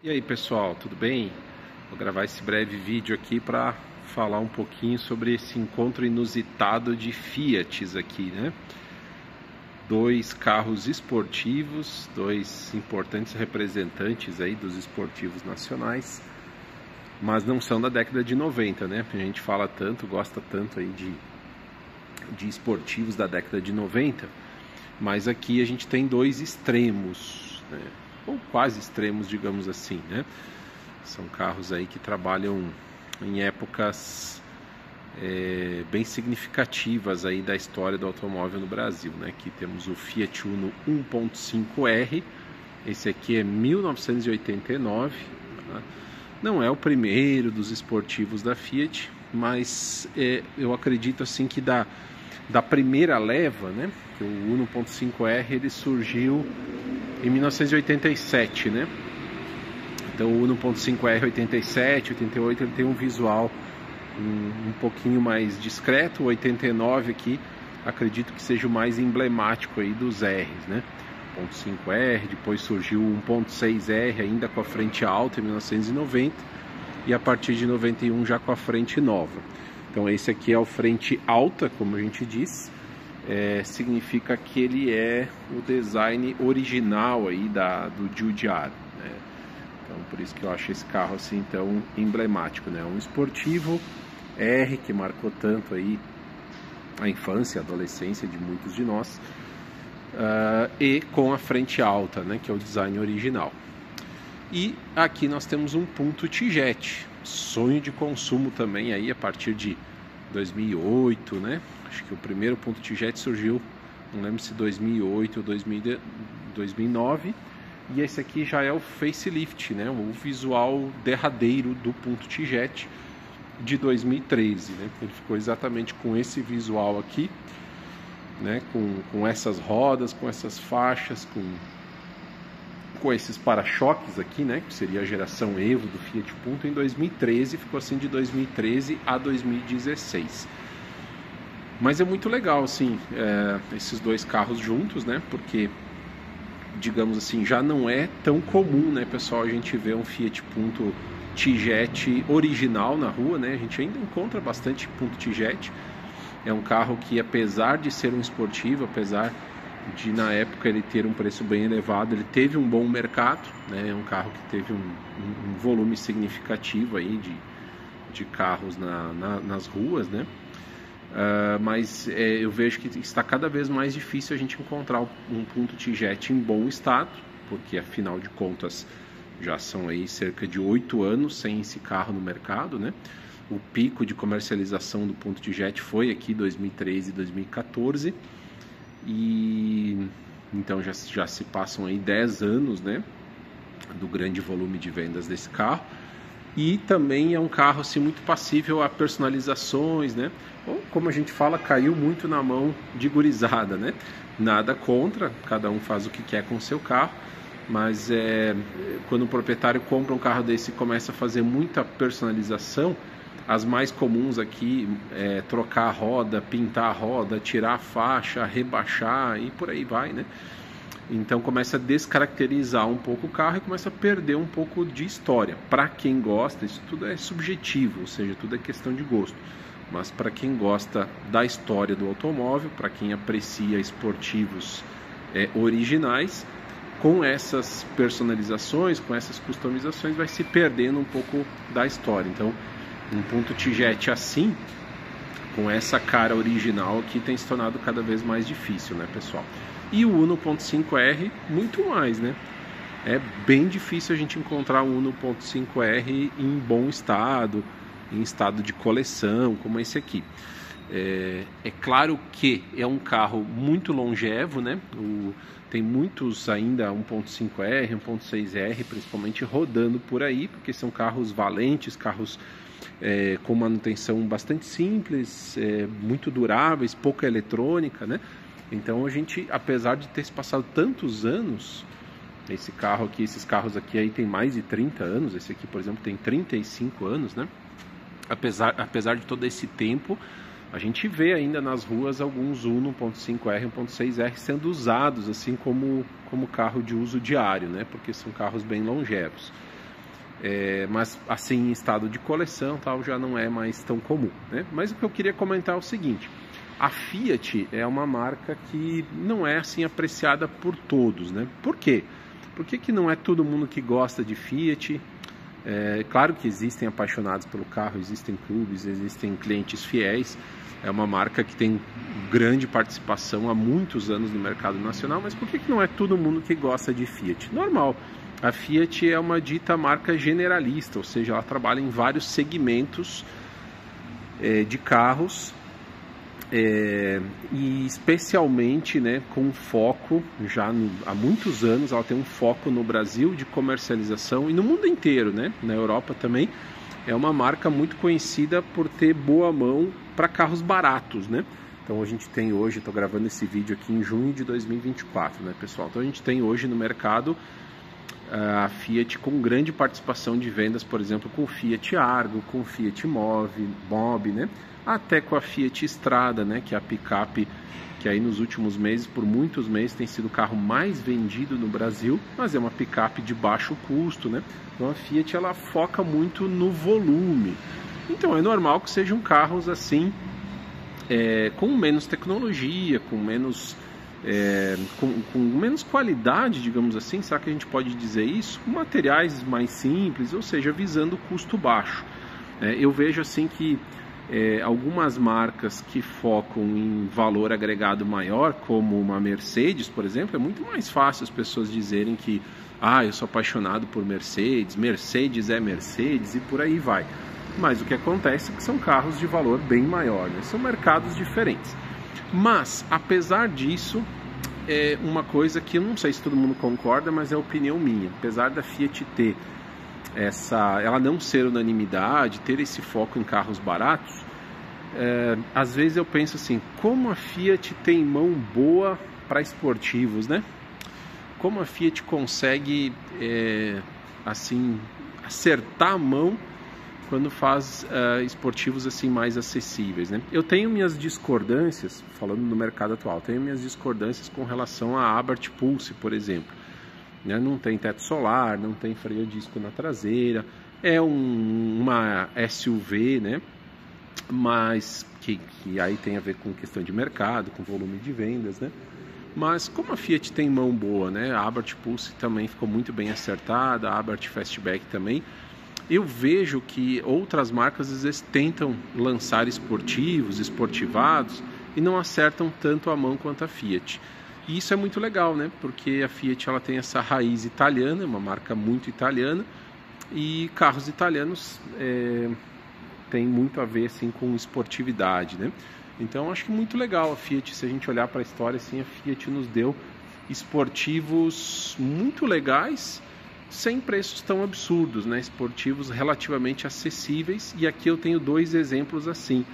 E aí pessoal, tudo bem? Vou gravar esse breve vídeo aqui para falar um pouquinho sobre esse encontro inusitado de Fiats aqui, né? Dois carros esportivos, dois importantes representantes aí dos esportivos nacionais, mas não são da década de 90, né? A gente fala tanto, gosta tanto aí de esportivos da década de 90, mas aqui a gente tem dois extremos, né? Ou quase extremos, digamos assim, né? São carros aí que trabalham em épocas bem significativas aí da história do automóvel no Brasil, né? Aqui temos o Fiat Uno 1.5R, esse aqui é 1989, tá? Não é o primeiro dos esportivos da Fiat, mas eu acredito assim que da primeira leva, né? Que o Uno 1.5R ele surgiu em 1987, né? Então o Uno 1.5R 87, 88 ele tem um visual um pouquinho mais discreto. O 89 aqui acredito que seja o mais emblemático aí dos R's, né? 1.5R, depois surgiu o 1.6R ainda com a frente alta em 1990 e a partir de 91 já com a frente nova. Então esse aqui é o frente alta, como a gente diz. Significa que ele é o design original aí do Giugiaro, né? Então por isso que eu acho esse carro assim tão emblemático, né? Um esportivo R que marcou tanto aí a infância, a adolescência de muitos de nós, e com a frente alta, né? Que é o design original. E aqui nós temos um Punto Tijet, sonho de consumo também aí a partir de 2008, né? Acho que o primeiro Punto Tijet surgiu, não lembro se 2008 ou 2009, e esse aqui já é o facelift, né? O visual derradeiro do Punto Tijet de 2013, né? Ele ficou exatamente com esse visual aqui, né? Com essas rodas, com essas faixas, com esses para-choques aqui, né? Que seria a geração Evo do Fiat Punto em 2013, ficou assim de 2013 a 2016. Mas é muito legal, assim, esses dois carros juntos, né? Porque, digamos assim, já não é tão comum, né, pessoal, a gente ver um Fiat Punto Tijet original na rua, né? A gente ainda encontra bastante Punto Tijet. É um carro que, apesar de ser um esportivo, apesar de na época ele ter um preço bem elevado, ele teve um bom mercado, né? É um carro que teve um volume significativo aí de carros nas ruas, né? Mas eu vejo que está cada vez mais difícil a gente encontrar um Punto Tijet em bom estado, porque afinal de contas já são aí cerca de 8 anos sem esse carro no mercado, né? O pico de comercialização do Punto Tijet foi aqui 2013 e 2014, e então já se passam aí 10 anos, né, do grande volume de vendas desse carro. E também é um carro assim, muito passível a personalizações, né? Ou, como a gente fala, caiu muito na mão de gurizada, né? Nada contra, cada um faz o que quer com o seu carro, mas quando o proprietário compra um carro desse e começa a fazer muita personalização, as mais comuns aqui é trocar a roda, pintar a roda, tirar a faixa, rebaixar e por aí vai, né? Então começa a descaracterizar um pouco o carro e começa a perder um pouco de história. Para quem gosta, isso tudo é subjetivo, ou seja, tudo é questão de gosto. Mas para quem gosta da história do automóvel, para quem aprecia esportivos originais, com essas personalizações, com essas customizações, vai se perdendo um pouco da história. Então, um Punto Tijet assim, com essa cara original aqui, tem se tornado cada vez mais difícil, né, pessoal? E o Uno 1.5R muito mais, né? É bem difícil a gente encontrar um Uno 1.5R em bom estado, em estado de coleção, como esse aqui. É claro que é um carro muito longevo, né? Tem muitos ainda 1.5R, 1.6R, principalmente rodando por aí, porque são carros valentes, carros com manutenção bastante simples, muito duráveis, pouca eletrônica, né? Então a gente, apesar de ter se passado tantos anos, esses carros aqui aí tem mais de 30 anos, esse aqui, por exemplo, tem 35 anos, né? Apesar de todo esse tempo, a gente vê ainda nas ruas alguns Uno 1.5R, 1.6R sendo usados assim como carro de uso diário, né? Porque são carros bem longevos. mas assim em estado de coleção tal já não é mais tão comum, né? Mas o que eu queria comentar é o seguinte: a Fiat é uma marca que não é assim apreciada por todos, né? Por quê? Por que não é todo mundo que gosta de Fiat? Claro que existem apaixonados pelo carro, existem clubes, existem clientes fiéis. É uma marca que tem grande participação há muitos anos no mercado nacional, mas por que não é todo mundo que gosta de Fiat? Normal, a Fiat é uma dita marca generalista, ou seja, ela trabalha em vários segmentos de carros, e especialmente, né, com foco, há muitos anos, ela tem um foco no Brasil de comercialização e no mundo inteiro, né, na Europa também. É uma marca muito conhecida por ter boa mão para carros baratos, né? Então a gente tem hoje, estou gravando esse vídeo aqui em junho de 2024, né, pessoal? Então a gente tem hoje no mercado a Fiat com grande participação de vendas, por exemplo, com o Fiat Argo, com o Fiat Mobi, né? Até com a Fiat Strada, né? Que é a picape que aí nos últimos meses, por muitos meses, tem sido o carro mais vendido no Brasil, mas é uma picape de baixo custo, né? Então a Fiat ela foca muito no volume. Então é normal que sejam carros assim, com menos tecnologia, com menos qualidade, digamos assim, será que a gente pode dizer isso? Com materiais mais simples, ou seja, visando custo baixo. Eu vejo assim que algumas marcas que focam em valor agregado maior, como uma Mercedes, por exemplo, é muito mais fácil as pessoas dizerem que eu sou apaixonado por Mercedes, Mercedes é Mercedes e por aí vai. Mas o que acontece é que são carros de valor bem maior, né? São mercados diferentes. Mas, apesar disso, é uma coisa que eu não sei se todo mundo concorda, mas é opinião minha. Apesar da Fiat ter ela não ser unanimidade, ter esse foco em carros baratos, às vezes eu penso assim, como a Fiat tem mão boa para esportivos, né? Como a Fiat consegue assim acertar a mão quando faz esportivos assim mais acessíveis, né? Eu tenho minhas discordâncias, falando no mercado atual, tenho minhas discordâncias com relação à Abarth Pulse, por exemplo. Não tem teto solar, não tem freio a disco na traseira, é uma SUV, né? Mas que aí tem a ver com questão de mercado, com volume de vendas, né? Mas como a Fiat tem mão boa, né? A Abarth Pulse também ficou muito bem acertada, a Abarth Fastback também. Eu vejo que outras marcas às vezes tentam lançar esportivados e não acertam tanto a mão quanto a Fiat. E isso é muito legal, né? Porque a Fiat ela tem essa raiz italiana, uma marca muito italiana, e carros italianos tem muito a ver assim com esportividade, né? Então acho que muito legal a Fiat, se a gente olhar para a história, assim, a Fiat nos deu esportivos muito legais, sem preços tão absurdos, né? Esportivos relativamente acessíveis, e aqui eu tenho dois exemplos assim,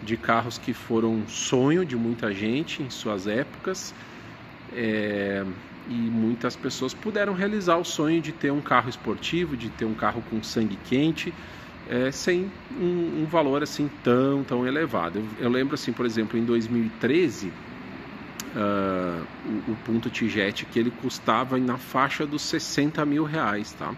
de carros que foram sonho de muita gente em suas épocas, e muitas pessoas puderam realizar o sonho de ter um carro esportivo, de ter um carro com sangue quente, sem um valor assim tão elevado. Eu lembro assim, por exemplo, em 2013, o Punto Tijet, que ele custava na faixa dos 60 mil reais, tá?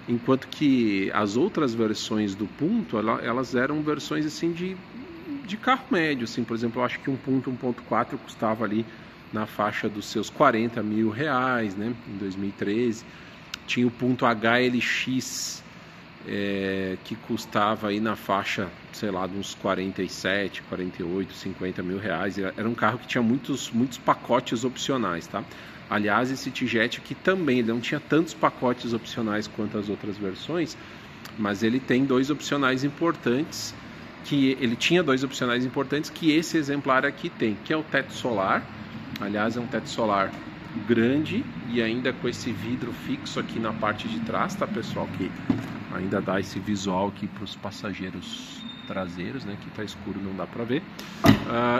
Enquanto que as outras versões do Punto, elas eram versões assim de carro médio, assim, por exemplo, eu acho que um Punto 1.4 custava ali na faixa dos seus 40 mil reais, né? Em 2013. Tinha o Punto HLX, que custava aí na faixa, sei lá, de uns 47, 48, 50 mil reais. Era um carro que tinha muitos pacotes opcionais, tá? Aliás, esse Tijet aqui também, ele não tinha tantos pacotes opcionais quanto as outras versões, mas ele tem dois opcionais importantes, que esse exemplar aqui tem, que é o teto solar. Aliás, é um teto solar grande e ainda com esse vidro fixo aqui na parte de trás, tá, pessoal? Que ainda dá esse visual aqui para os passageiros traseiros, né? Que tá escuro, não dá para ver.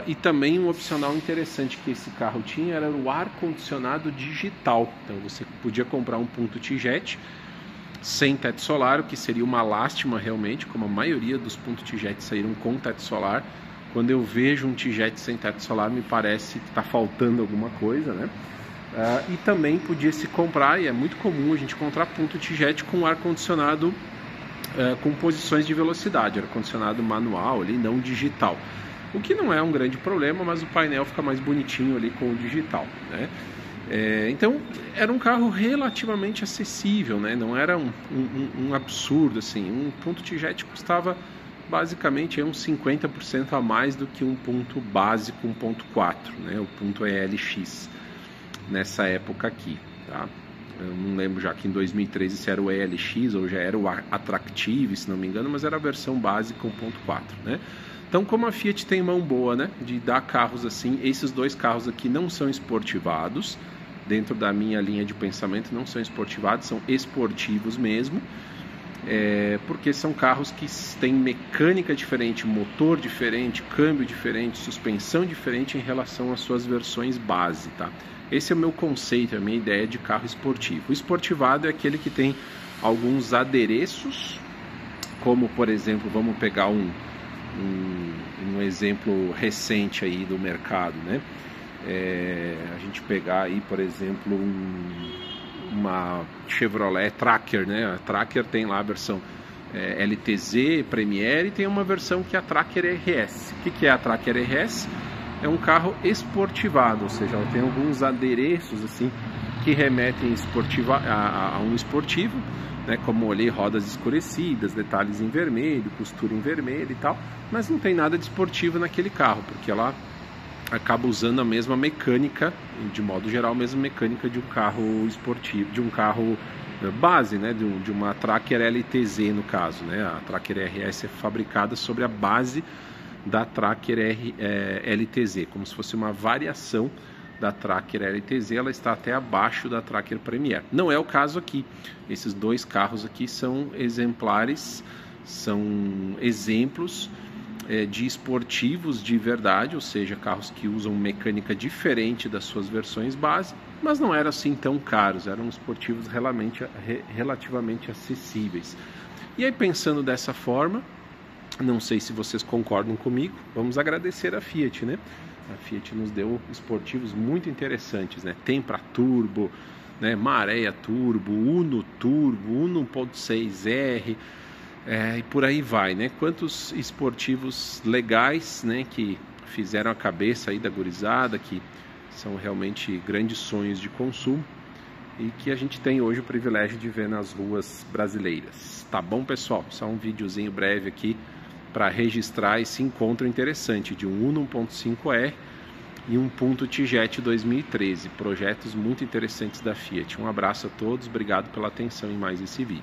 E também um opcional interessante que esse carro tinha era o ar-condicionado digital. Então você podia comprar um Punto Tijet sem teto solar, o que seria uma lástima realmente, como a maioria dos Punto Tijet saíram com teto solar. Quando eu vejo um Tijet sem teto solar, me parece que está faltando alguma coisa, né? E também podia se comprar, e é muito comum a gente encontrar ponto TJet com ar-condicionado com posições de velocidade, ar-condicionado manual ali, não digital. O que não é um grande problema, mas o painel fica mais bonitinho ali com o digital, né? Então era um carro relativamente acessível, né? Não era um absurdo assim. Um ponto TJet custava basicamente uns 50% a mais do que um ponto básico 1.4, né? O ponto ELX nessa época aqui, tá? Eu não lembro já que em 2013 se era o ELX ou já era o Attractive, se não me engano, mas era a versão básica 1.4, né? Então, como a Fiat tem mão boa, né, de dar carros assim, esses dois carros aqui não são esportivados, dentro da minha linha de pensamento não são esportivados, são esportivos mesmo, porque são carros que têm mecânica diferente, motor diferente, câmbio diferente, suspensão diferente em relação às suas versões base, tá? Esse é o meu conceito, a minha ideia de carro esportivo. O esportivado é aquele que tem alguns adereços, como por exemplo, vamos pegar um exemplo recente aí do mercado, né? A gente pegar aí, por exemplo, uma Chevrolet Tracker, né? A Tracker tem lá a versão LTZ, Premier, e tem uma versão que é a Tracker RS. O que é a Tracker RS? É um carro esportivado, ou seja, ela tem alguns adereços assim que remetem a um esportivo, né, como ali rodas escurecidas, detalhes em vermelho, costura em vermelho e tal, mas não tem nada de esportivo naquele carro, porque ela acaba usando a mesma mecânica, de modo geral, a mesma mecânica de um carro esportivo, de um carro base, né, de uma Tracker LTZ no caso, né? A Tracker RS é fabricada sobre a base da Tracker LTZ, como se fosse uma variação da Tracker LTZ, ela está até abaixo da Tracker Premier. Não é o caso aqui. Esses dois carros aqui são exemplares, são exemplos de esportivos de verdade, ou seja, carros que usam mecânica diferente das suas versões base, mas não eram assim tão caros, eram esportivos relativamente acessíveis. E aí, pensando dessa forma, não sei se vocês concordam comigo, vamos agradecer a Fiat, né? A Fiat nos deu esportivos muito interessantes, né? Tempra Turbo, né? Marea Turbo, Uno Turbo, Uno 1.6R, e por aí vai, né? Quantos esportivos legais, né? Que fizeram a cabeça aí da gurizada, que são realmente grandes sonhos de consumo e que a gente tem hoje o privilégio de ver nas ruas brasileiras. Tá bom, pessoal? Só um videozinho breve aqui para registrar esse encontro interessante de um Uno 1.5R e um Punto TJet 2013, projetos muito interessantes da Fiat. Um abraço a todos, obrigado pela atenção em mais esse vídeo.